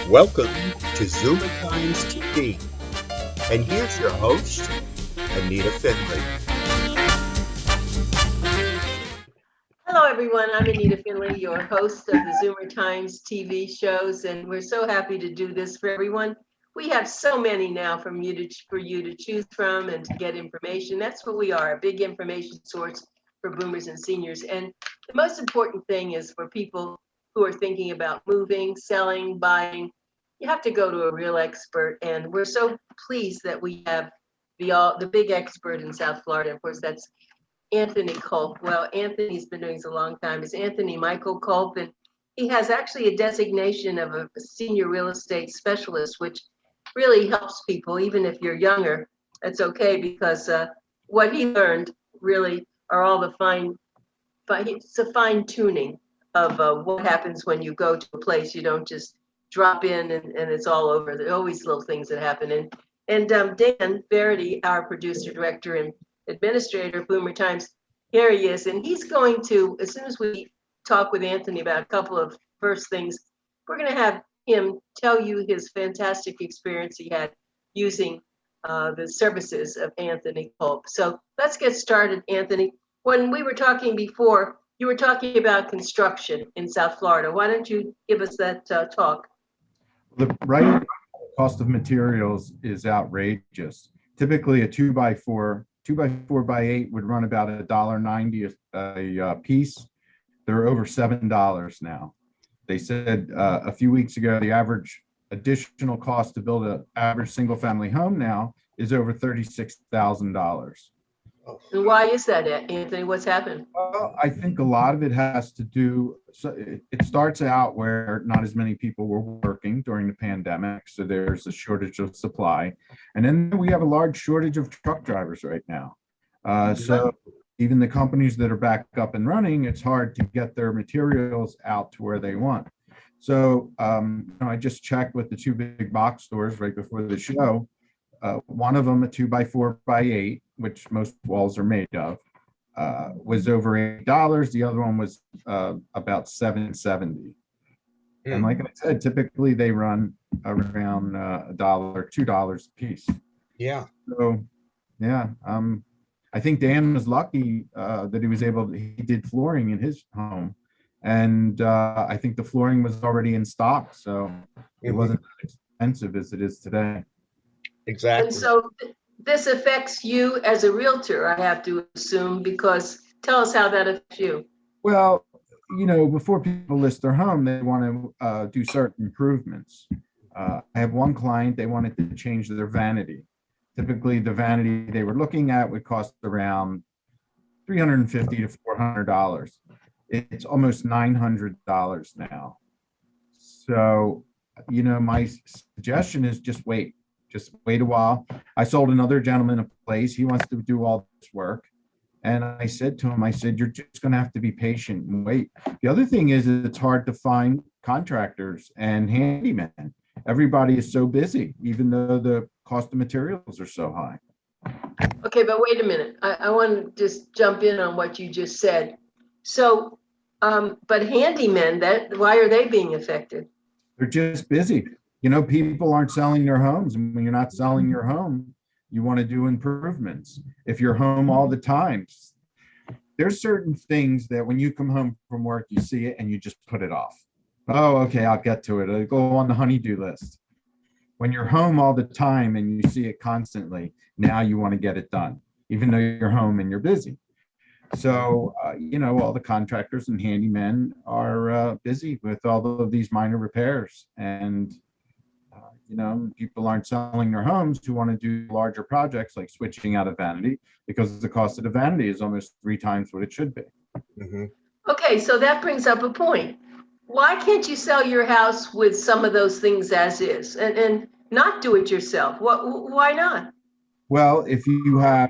Welcome to ZOOMERTIMES TV. And here's your host, Anita Finley. Hello, everyone. I'm Anita Finley, your host of the ZOOMERTIMES TV shows, and we're so happy to do this for everyone. We have so many now for you to choose from and to get information. That's what we are, a big information source for boomers and seniors. And the most important thing is for people who are thinking about moving, selling, buying, you have to go to a real expert. And we're so pleased that we have the big expert in South Florida. Of course, that's Anthony Kulp. Well, Anthony's been doing this a long time. It's Anthony Michael Kulp, and he has actually a designation of a senior real estate specialist, which really helps people, even if you're younger. That's okay, because what he learned really are all the it's a fine tuning of what happens when you go to a place. You don't just drop in and it's all over. There are always little things that happen. And Dan Verity, our producer, director, and administrator of Boomer Times, here he is. And he's going to, as soon as we talk with Anthony about a couple of first things, we're going to have him tell you his fantastic experience he had using the services of Anthony Kulp. So let's get started, Anthony. When we were talking before, you were talking about construction in South Florida. Why don't you give us that talk? The right cost of materials is outrageous. Typically, a 2x4 by 8 would run about $1.90 a piece. They're over $7 now. They said a few weeks ago the average additional cost to build an average single family home now is over $36,000. And why is that, Anthony? What's happened? Well, I think a lot of it has to do, so it starts out where not as many people were working during the pandemic, so there's a shortage of supply. And then we have a large shortage of truck drivers right now. So even the companies that are back up and running, it's hard to get their materials out to where they want. So I just checked with the two big box stores right before the show. One of them, a 2x4 by 8, which most walls are made of, was over $8. The other one was about $7.70. And like I said, typically they run around $1, $2 a piece. Yeah. So, yeah, I think Dan was lucky that he did flooring in his home. And I think the flooring was already in stock, so it wasn't as expensive as it is today. Exactly. And so this affects you as a realtor, I have to assume, because tell us how that affects you. Well, before people list their home, they want to do certain improvements. I have one client, they wanted to change their vanity. Typically, the vanity they were looking at would cost around $350 to $400. It's almost $900 now. So, my suggestion is just wait a while. I sold another gentleman a place. He wants to do all this work. And I said to him, you're just going to have to be patient and wait. The other thing is it's hard to find contractors and handymen. Everybody is so busy, even though the cost of materials are so high. Okay, but wait a minute. I want to just jump in on what you just said. So, but handymen, why are they being affected? They're just busy. People aren't selling their homes. And when you're not selling your home, you want to do improvements. If you're home all the time, there's certain things that when you come home from work, you see it and you just put it off. Oh, okay, I'll get to it. It'll go on the honey-do list. When you're home all the time and you see it constantly, now you want to get it done, even though you're home and you're busy. So, all the contractors and handymen are busy with all of these minor repairs. And people aren't selling their homes who want to do larger projects like switching out a vanity, because the cost of the vanity is almost 3 times what it should be. Mm-hmm. Okay, so that brings up a point. Why can't you sell your house with some of those things as is and not do it yourself? Why not? Well, if you have,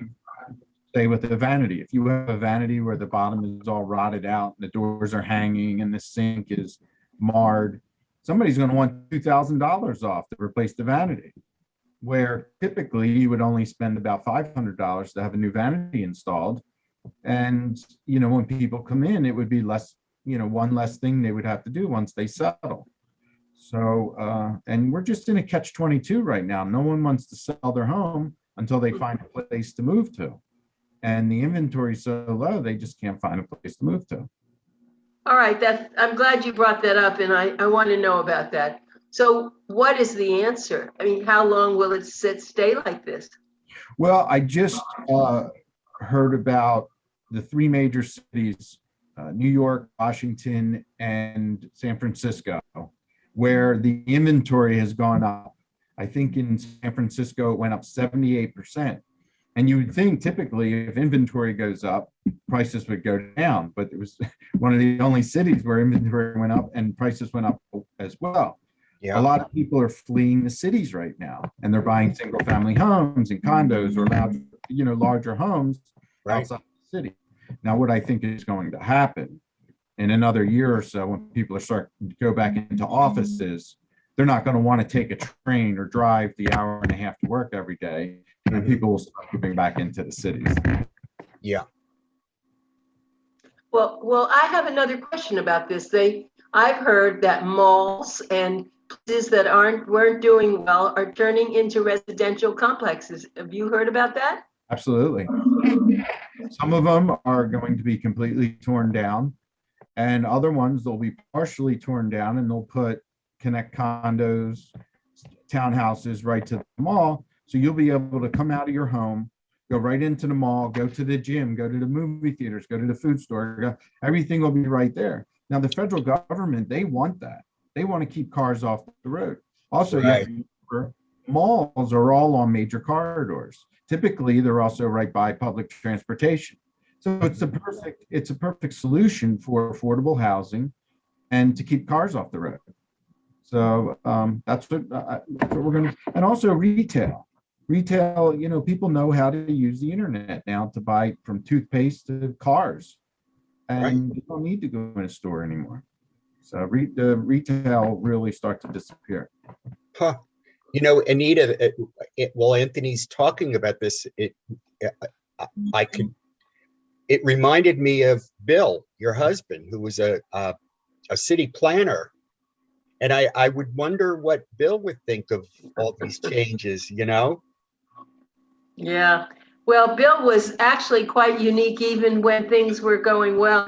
say with a vanity, if you have a vanity where the bottom is all rotted out, and the doors are hanging and the sink is marred, somebody's going to want $2,000 off to replace the vanity, where typically you would only spend about $500 to have a new vanity installed. And, when people come in, it would be less, one less thing they would have to do once they settle. So, and we're just in a catch-22 right now. No one wants to sell their home until they find a place to move to. And the inventory is so low, they just can't find a place to move to. All right, I'm glad you brought that up, and I want to know about that. So what is the answer? I mean, how long will it stay like this? Well, I just heard about the three major cities, New York, Washington, and San Francisco, where the inventory has gone up. I think in San Francisco, it went up 78%. And you would think typically if inventory goes up, prices would go down, but it was one of the only cities where inventory went up and prices went up as well. Yeah. A lot of people are fleeing the cities right now, and they're buying single family homes and condos or larger homes outside the city. Now, what I think is going to happen in another year or so, when people are starting to go back into offices, they're not going to want to take a train or drive the hour and a half to work every day, and people will start moving back into the cities. Yeah. Well, I have another question about this. I've heard that malls and places that weren't doing well are turning into residential complexes. Have you heard about that? Absolutely. Some of them are going to be completely torn down, and other ones they'll be partially torn down, and they'll put connect condos, townhouses right to the mall. So you'll be able to come out of your home, go right into the mall, go to the gym, go to the movie theaters, go to the food store. Everything will be right there. Now, the federal government, they want that. They want to keep cars off the road. Also, malls are all on major corridors. Typically, they're also right by public transportation. So it's a perfect solution for affordable housing and to keep cars off the road. So that's what we're going to, and also retail. Retail, people know how to use the internet now to buy from toothpaste to cars, and you don't need to go in a store anymore. So the retail really start to disappear. Huh. Anita, while Anthony's talking about this, it reminded me of Bill, your husband, who was a city planner. And I would wonder what Bill would think of all these changes, Yeah. Well, Bill was actually quite unique even when things were going well.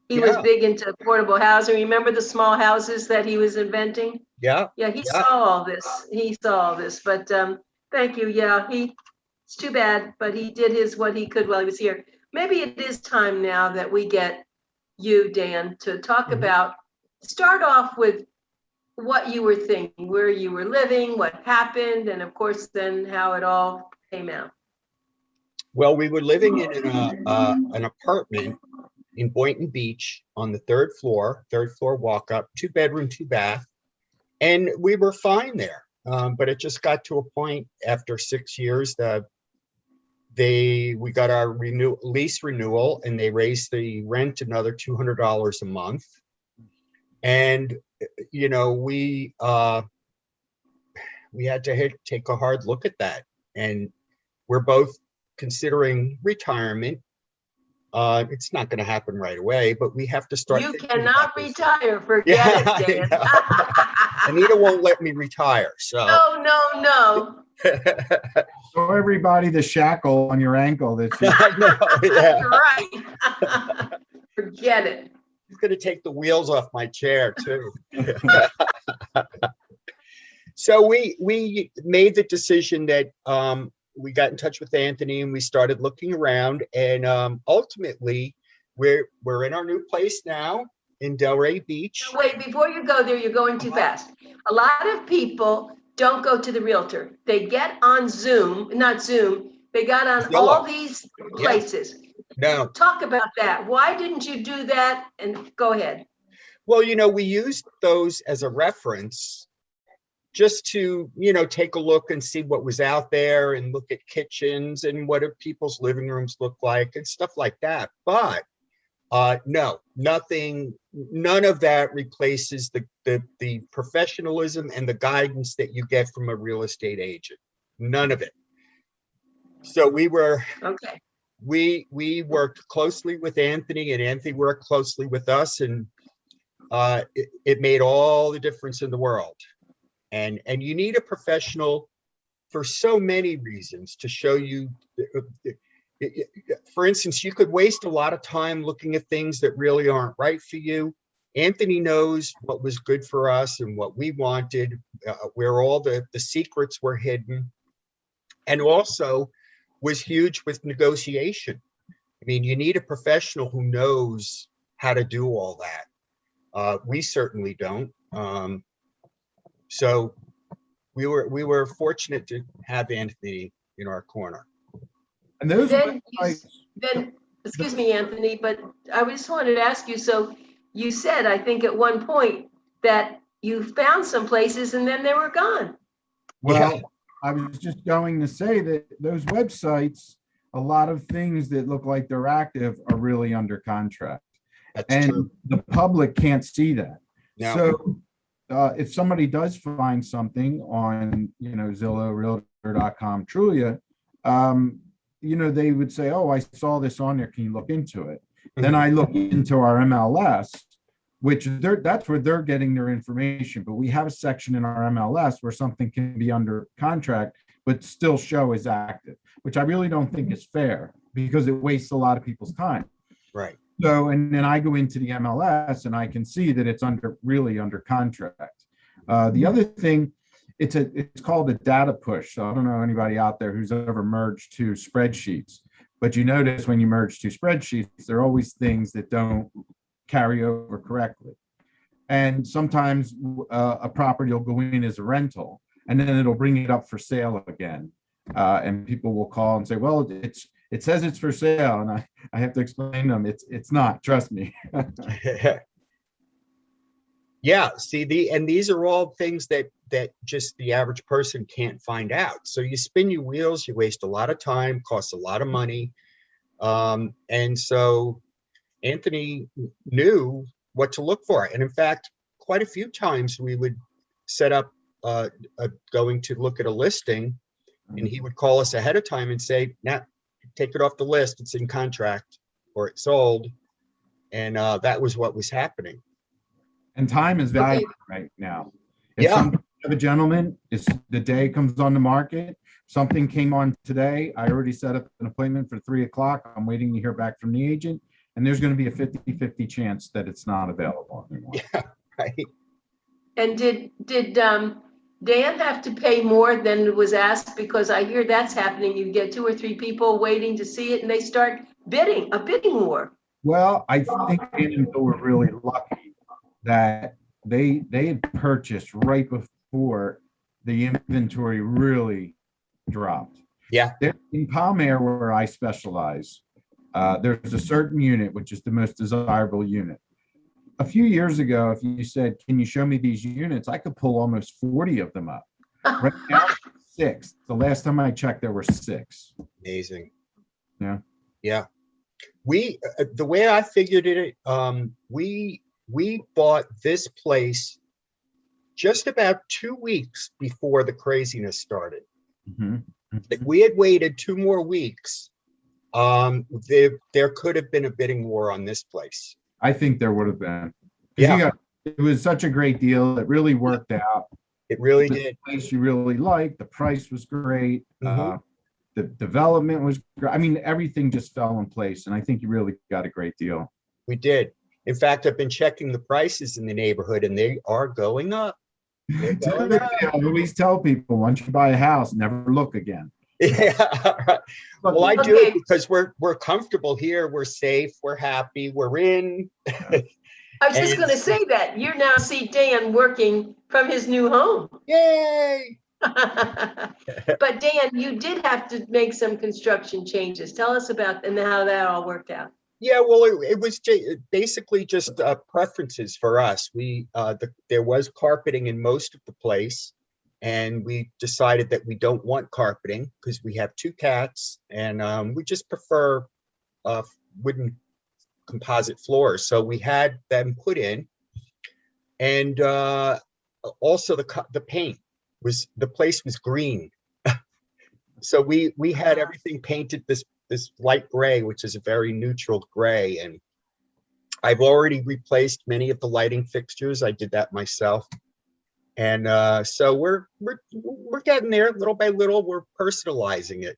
He was big into affordable housing. Remember the small houses that he was inventing? Yeah. Yeah, he saw all this. He saw all this. But thank you. Yeah, it's too bad, but he did what he could while he was here. Maybe it is time now that we get you, Dan, to talk about, start off with what you were thinking, where you were living, what happened, and of course, then how it all came out. Well, we were living in an apartment in Boynton Beach on the third floor walk up, 2-bedroom, 2-bath. And we were fine there. But it just got to a point after 6 years that we got our lease renewal, and they raised the rent another $200 a month. And, we had to take a hard look at that. And we're both considering retirement. It's not going to happen right away, but we have to start. You cannot retire. Forget it, Dan. Anita won't let me retire. So no. Show everybody the shackle on your ankle. That's right. Forget it. He's going to take the wheels off my chair too. So we made the decision that we got in touch with Anthony, and we started looking around, and ultimately we're in our new place now in Delray Beach. Wait, before you go there, you're going too fast. A lot of people don't go to the realtor. They get on Zoom, not Zoom. They got on Zillow. All these places. No. Talk about that. Why didn't you do that? And go ahead. Well, we used those as a reference just to, take a look and see what was out there and look at kitchens and what do people's living rooms look like and stuff like that. But no, none of that replaces the professionalism and the guidance that you get from a real estate agent. None of it. So we worked closely with Anthony, and Anthony worked closely with us, and it made all the difference in the world. And you need a professional for so many reasons to show you. For instance, you could waste a lot of time looking at things that really aren't right for you. Anthony knows what was good for us and what we wanted, where all the secrets were hidden, and also was huge with negotiation. I mean, you need a professional who knows how to do all that. We certainly don't. So we were fortunate to have Anthony in our corner. And those Then, websites, then, excuse me, Anthony, but I just wanted to ask you, so you said, I think at one point, that you found some places and then they were gone. well, Yeah. I was just going to say that those websites, a lot of things that look like they're active are really under contract. That's And true. the public can't see that. No. So if somebody does find something on, Zillow, Realtor.com, Trulia, they would say, oh, I saw this on there. Can you look into it? Then I look into our MLS, which that's where they're getting their information. But we have a section in our MLS where something can be under contract, but still show as active, which I really don't think is fair because it wastes a lot of people's time. Right. So, and then I go into the MLS and I can see that it's really under contract. The other thing, it's called a data push. So I don't know anybody out there who's ever merged two spreadsheets, but you notice when you merge two spreadsheets, there are always things that don't carry over correctly. And sometimes a property will go in as a rental and then it'll bring it up for sale again. And people will call and say, well, it says it's for sale. And I have to explain to them, it's not, trust me. Yeah, see, these are all things that just the average person can't find out. So you spin your wheels, you waste a lot of time, costs a lot of money. And so Anthony knew what to look for. And in fact, quite a few times we would set up going to look at a listing and he would call us ahead of time and say, nah, take it off the list, it's in contract or it's sold. And that was what was happening. And time is valuable right now. If Yeah. some of a gentleman, the day comes on the market, something came on today, I already set up an appointment for 3:00. I'm waiting to hear back from the agent. And there's going to be a 50-50 chance that it's not available anymore. Yeah, right. And did Dan have to pay more than was asked? Because I hear that's happening. You get 2 or 3 people waiting to see it and they start bidding, a bidding war. Well, I think Dan and Bill were really lucky that they had purchased right before the inventory really dropped. Yeah. In Palm Air, where I specialize, there's a certain unit, which is the most desirable unit. A few years ago, if you said, can you show me these units? I could pull almost 40 of them up. Right now, 6. The last time I checked, there were 6. Amazing. Yeah. Yeah. We, the way I figured it, we bought this place just about 2 weeks before the craziness started. Mm-hmm. If we had waited 2 more weeks, there could have been a bidding war on this place. I think there would have been. Yeah. It was such a great deal. It really worked out. It really The did. place you really liked. The price was great. Mhm. The development was great. I mean, everything just fell in place. And I think you really got a great deal. We did. In fact, I've been checking the prices in the neighborhood and they are going up. They're going up. I always tell people, once you buy a house, never look again. Yeah. Right. Well, I do Okay. it because we're comfortable here. We're safe. We're happy. We're in. I was just going to say that. You now see Dan working from his new home. Yay. But Dan, you did have to make some construction changes. Tell us about and how that all worked out. Yeah, well, it was basically just preferences for us. There was carpeting in most of the place, and we decided that we don't want carpeting because we have 2 cats, and we just prefer wooden composite floors. So we had them put in, and also the paint the place was green, so we had everything painted this light gray, which is a very neutral gray, and I've already replaced many of the lighting fixtures. I did that myself. And so we're getting there little by little. We're personalizing it.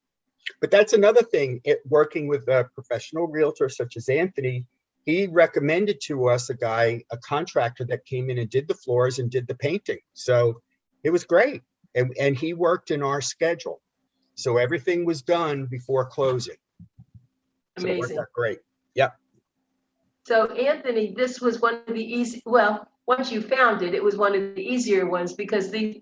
But that's another thing, working with a professional realtor such as Anthony, he recommended to us a contractor that came in and did the floors and did the painting. So it was great. And he worked in our schedule. So everything was done before closing. So it worked Amazing. out great. Yep. So Anthony, this was one of the easy, well, once you found it, it was one of the easier ones because Dan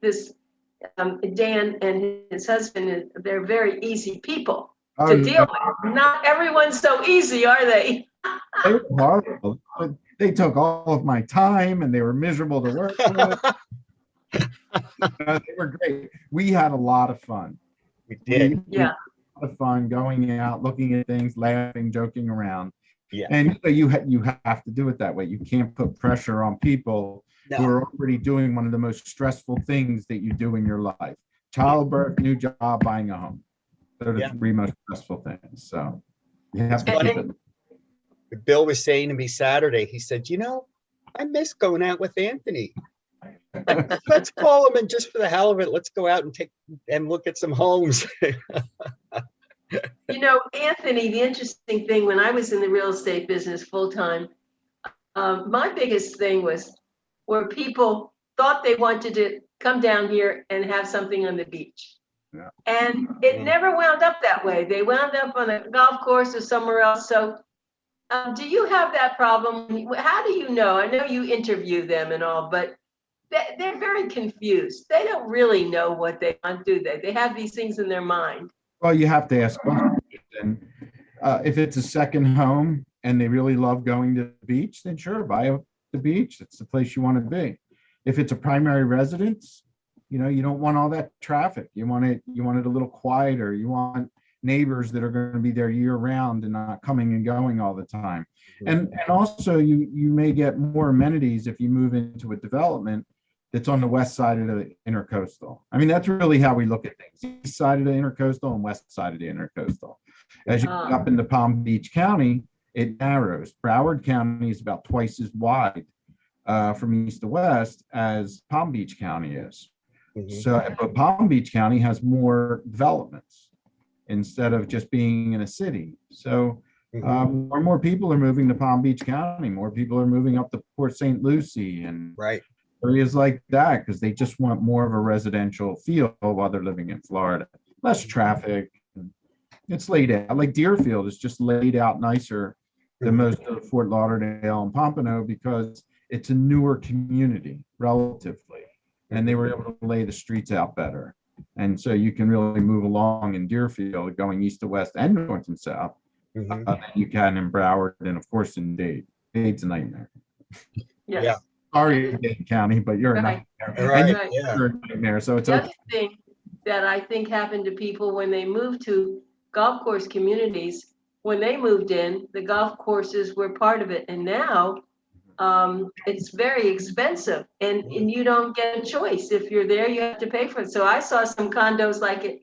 and his husband, they're very easy people Oh, to deal with. Not everyone's so easy, are they? they were horrible. They took all of my time and they were miserable to work with. They were great. We had a lot of fun. We did. We had Yeah. a lot of fun going out, looking at things, laughing, joking around. Yeah. And you have to do it that way. You can't put pressure on people who No. are already doing one of the most stressful things that you do in your life: childbirth, new job, buying a home. They're the Yeah. three most stressful things. So you have to funny. keep it. Bill was saying to me Saturday, he said, I miss going out with Anthony. Let's call him, and just for the hell of it, let's go out and look at some homes. Anthony, the interesting thing, when I was in the real estate business full time, my biggest thing was where people thought they wanted to come down here and have something on the beach. Yeah. And it never wound up that way. They wound up on a golf course or somewhere else. So do you have that problem? How do you know? I know you interview them and all, but they're very confused. They don't really know what they want, do they? They have these things in their mind. Well, you have to ask questions. And if it's a second home and they really love going to the beach, then sure, buy the beach. It's the place you want to be. If it's a primary residence, you don't want all that traffic. You want it a little quieter. You want neighbors that are going to be there year round and not coming and going all the time. And also you may get more amenities if you move into a development that's on the west side of the intercoastal. I mean, that's really how we look at things: east side of the intercoastal and west side of the intercoastal. As you get up into Palm Beach County, it narrows. Broward County is about twice as wide from east to west as Palm Beach County is. So, but Palm Beach County has more developments instead of just being in a city. So more and more people are moving to Palm Beach County. More people are moving up to Port St. Lucie and areas like that because they just want more of a residential feel while they're living in Florida. Less traffic. It's laid out. Like Deerfield is just laid out nicer than most of Fort Lauderdale and Pompano because it's a newer community relatively. And they were able to lay the streets out better. And so you can really move along in Deerfield going east to west and north and south. You can in Broward and of course in Dade. Dade's a nightmare. Yes. Yeah. Sorry, Dade County, but you're a nightmare. Right. And you're a nightmare. So it's The okay. other thing that I think happened to people when they moved to golf course communities, when they moved in, the golf courses were part of it. And now it's very expensive and you don't get a choice. If you're there, you have to pay for it. So I saw some condos like at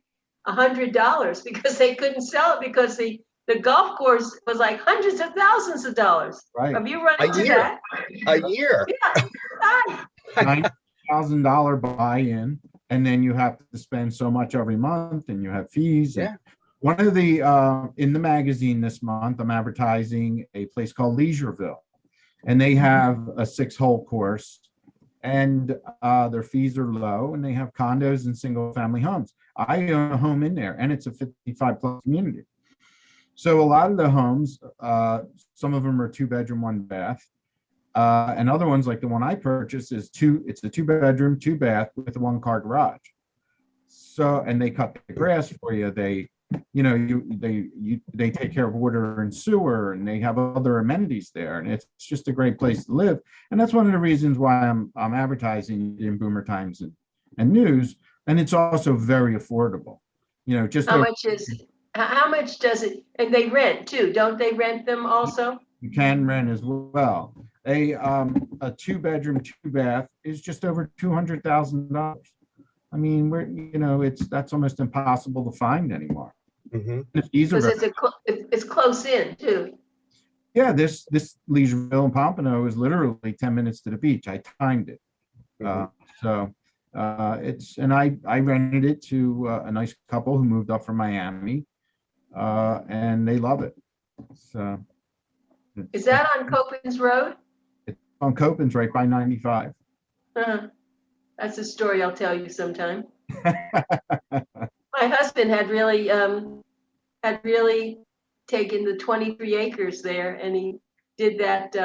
$100 because they couldn't sell it because the golf course was like hundreds of thousands of dollars. Right. Have you run A into year. that? A year. Yeah. $9,000 buy-in, and then you have to spend so much every month, and you have fees. Yeah. One of the in the magazine this month, I'm advertising a place called Leisureville, and they have a 6-hole course, and their fees are low, and they have condos and single-family homes. I own a home in there, and it's a 55-plus community. So a lot of the homes, some of them are 2-bedroom, 1-bath. And other ones like the one I purchased it's a 2-bedroom, 2-bath with a 1-car garage. So, and they cut the grass for you. They take care of water and sewer, and they have other amenities there. And it's just a great place to live. And that's one of the reasons why I'm advertising in Boomer Times and News. And it's also very affordable. Just how much does it, and they rent too, don't they rent them also? You can rent as well. A 2-bedroom, 2-bath is just over $200,000. I mean, that's almost impossible to find anymore. These are Because it's close in too. Yeah, this Leisureville and Pompano is literally 10 minutes to the beach. I timed it. Mhm. So and I rented it to a nice couple who moved up from Miami, and they love it. So Is that on Copans Road? it's on Copans right by 95. Uh, That's a story I'll tell you sometime. My husband had really taken the 23 acres there, and he did that.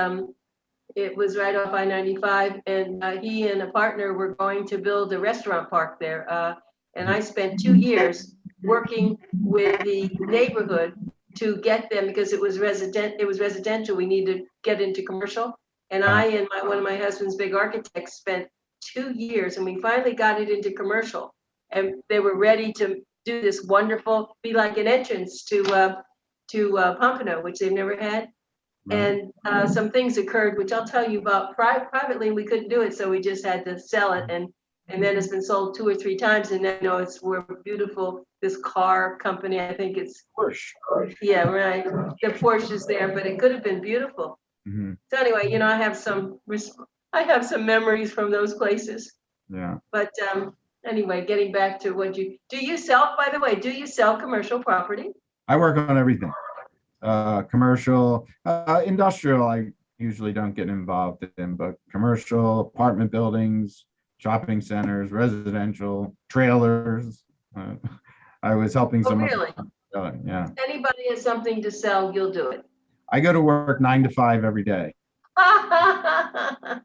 It was right off I-95, and he and a partner were going to build a restaurant park there. And I spent 2 years working with the neighborhood to get them, because it was residential. We needed to get into commercial. And I and one of my husband's big architects spent 2 years, and we finally got it into commercial. And they were ready to do this wonderful, be like an entrance to Pompano, which they've never had. And some things occurred, which I'll tell you about privately. We couldn't do it, so we just had to sell it. And then it's been sold 2 or 3 times, and then we're beautiful. This car company, I think it's Porsche. Yeah, right. The Porsche is there, but it could have been beautiful. Mhm. So anyway, I have some memories from those places. Yeah. But anyway, getting back to what do you sell, by the way, do you sell commercial property? I work on everything. Commercial, industrial, I usually don't get involved in, but commercial, apartment buildings, shopping centers, residential, trailers. I was helping Oh, someone. really? Yeah. Anybody has something to sell, you'll do it. I go to work 9 to 5 every day. I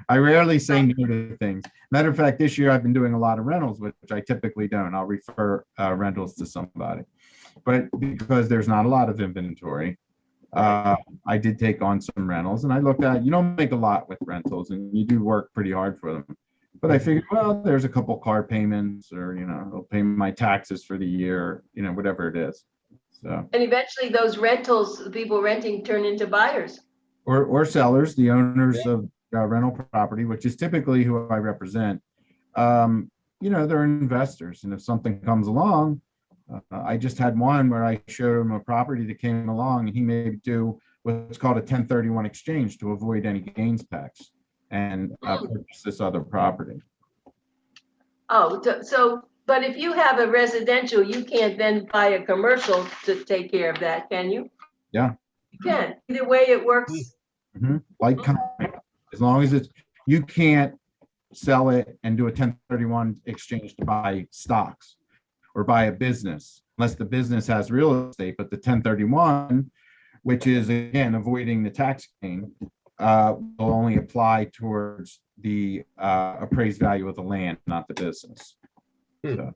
rarely say no to things. Matter of fact, this year I've been doing a lot of rentals, which I typically don't. I'll refer rentals to somebody. But because there's not a lot of inventory, I did take on some rentals, and I looked at, you don't make a lot with rentals, and you do work pretty hard for them. But I figured, well, there's a couple car payments, or, I'll pay my taxes for the year, whatever it is. So. And eventually those rentals, people renting, turn into buyers. Or sellers, the owners of rental property, which is typically who I represent. They're investors, and if something comes along, I just had one where I showed him a property that came along, and he may do what's called a 1031 exchange to avoid any gains tax and purchase this other property. Oh, so, but if you have a residential, you can't then buy a commercial to take care of that, can you? Yeah. You can. Either way it works. Mm-hmm. Like, as long as you can't sell it and do a 1031 exchange to buy stocks or buy a business, unless the business has real estate. But the 1031, which is, again, avoiding the tax gain, will only apply towards the appraised value of the land, not the business. So.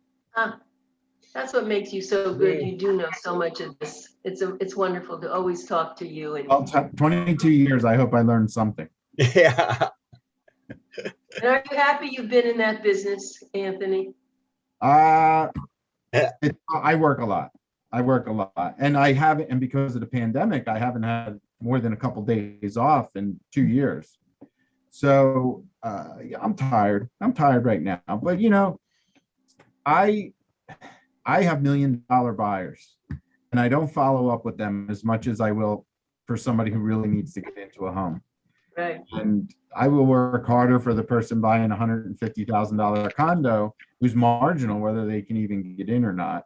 That's what makes you so good. You do know so much of this. It's wonderful to always talk to you. And well, 22 years, I hope I learned something. Yeah. And are you happy you've been in that business, Anthony? I work a lot. And I haven't, and because of the pandemic, I haven't had more than a couple days off in 2 years. So I'm tired. I'm tired right now. But I have $1 million buyers, and I don't follow up with them as much as I will for somebody who really needs to get into a home. Right. And I will work harder for the person buying a $150,000 condo who's marginal, whether they can even get in or not,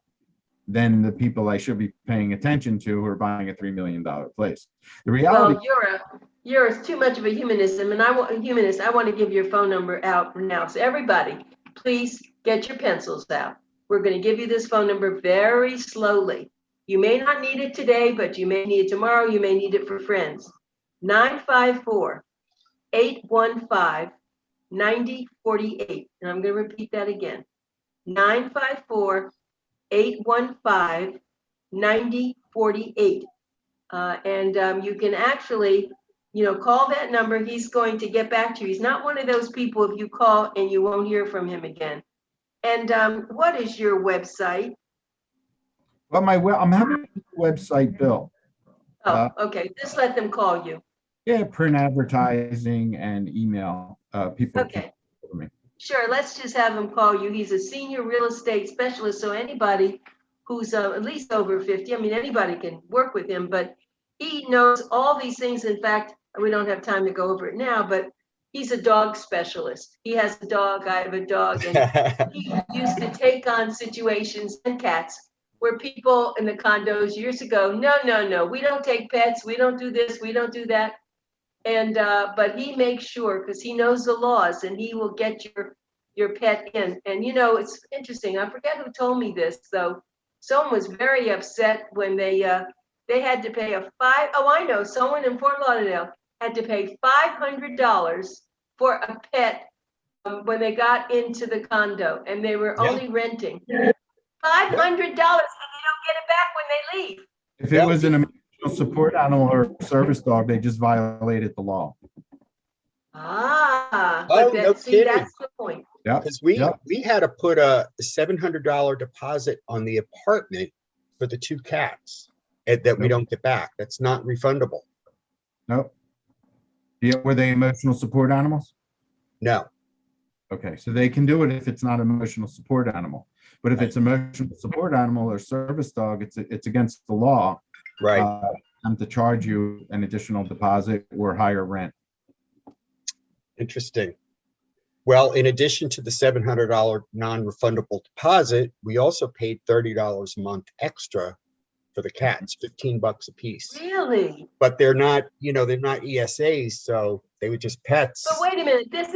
than the people I should be paying attention to who are buying a $3 million place. The reality. Well, you're too much of a humanist, and I want to give your phone number out now. So everybody, please get your pencils out. We're going to give you this phone number very slowly. You may not need it today, but you may need it tomorrow. You may need it for friends. 954-815-9048. And I'm going to repeat that again. 954-815-9048. And you can actually, call that number. He's going to get back to you. He's not one of those people if you call and you won't hear from him again. And what is your website? Well, I'm having a website built. Oh, okay. Just let them call you. Yeah, print advertising and email. People. Okay. Sure. Let's just have him call you. He's a senior real estate specialist. So anybody who's at least over 50, I mean, anybody can work with him, but he knows all these things. In fact, we don't have time to go over it now, but he's a dog specialist. He has a dog, I have a dog, and he used to take on situations and cats where people in the condos years ago, no, we don't take pets, we don't do this, we don't do that. And but he makes sure, because he knows the laws, and he will get your pet in. And you know, it's interesting. I forget who told me this though. Someone was very upset when they had to pay I know, someone in Fort Lauderdale had to pay $500 for a pet when they got into the condo, and they were Yeah. only renting. $500, and they don't get it back when they leave. If it was an emotional support animal or service dog, they just violated the law. Ah, Oh, but no see, kidding. that's the point. Yeah. Because we had to put a $700 deposit on the apartment for the 2 cats that we don't get back. That's not refundable. Nope. Yeah, were they emotional support animals? No. Okay, so they can do it if it's not an emotional support animal. But if it's emotional support animal or service dog, it's against the law. Right. Them to charge you an additional deposit or higher rent. Interesting. Well, in addition to the $700 non-refundable deposit, we also paid $30 a month extra for the cats, $15 a piece. Really? But they're not, they're not ESAs, so they were just pets. But wait a minute, this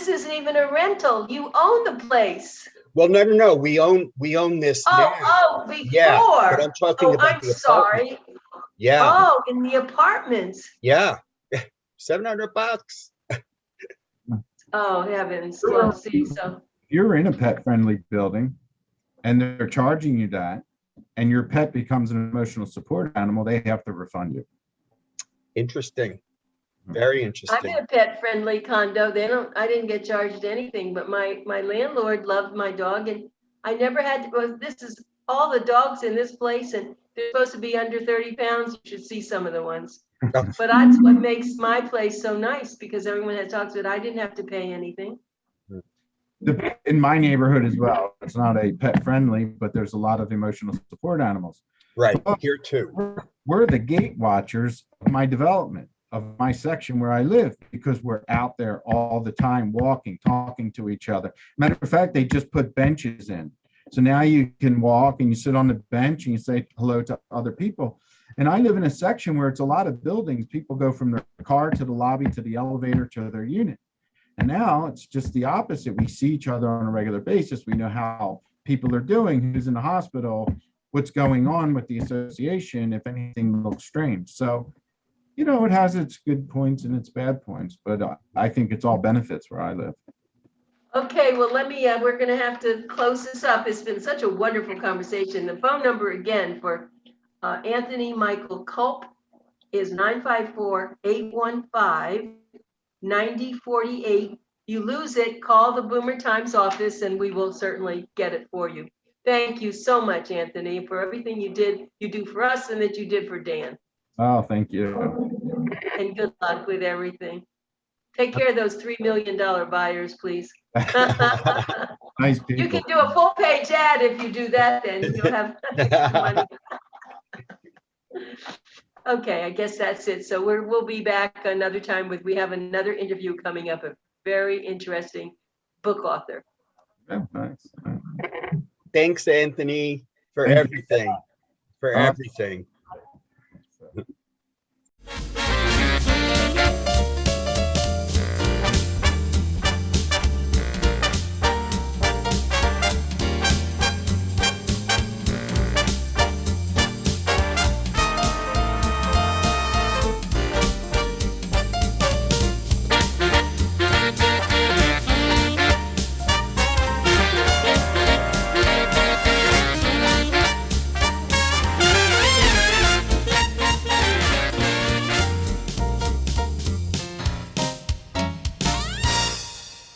isn't even a rental. You own the place. Well, no. We own this now. Oh, before. Yeah, but I'm talking about I'm the apartment. sorry. Yeah. Oh, in the apartments. Yeah. $700. Oh, heavens. Well, see, so. If you're in a pet-friendly building and they're charging you that, and your pet becomes an emotional support animal, they have to refund you. Interesting. Very I'm interesting. in a pet-friendly condo. I didn't get charged anything, but my landlord loved my dog, and I never had to go. This is all the dogs in this place, and they're supposed to be under 30 pounds. You should see some of the ones. But that's what makes my place so nice, because everyone that talks to it, I didn't have to pay anything. In my neighborhood as well, it's not a pet-friendly, but there's a lot of emotional support animals. Right. Here too. We're the gate watchers of my development, of my section where I live, because we're out there all the time, walking, talking to each other. Matter of fact, they just put benches in. So now you can walk and you sit on the bench and you say hello to other people. And I live in a section where it's a lot of buildings. People go from their car to the lobby to the elevator to their unit. And now it's just the opposite. We see each other on a regular basis. We know how people are doing, who's in the hospital, what's going on with the association, if anything looks strange. So, it has its good points and its bad points, but I think it's all benefits where I live. Okay, well, we're going to have to close this up. It's been such a wonderful conversation. The phone number again for Anthony Michael Kulp is 954-815-9048. You lose it, call the Boomer Times office, and we will certainly get it for you. Thank you so much, Anthony, for everything you do for us and that you did for Dan. Oh, thank you. And good luck with everything. Take care of those $3 million buyers, please. Nice people. You can do a full page ad if you do that, then you'll have money. Okay, I guess that's it. So we'll be back another time we have another interview coming up, a very interesting book author. Yeah, nice. Thanks, Anthony, for Thank you. everything. For everything.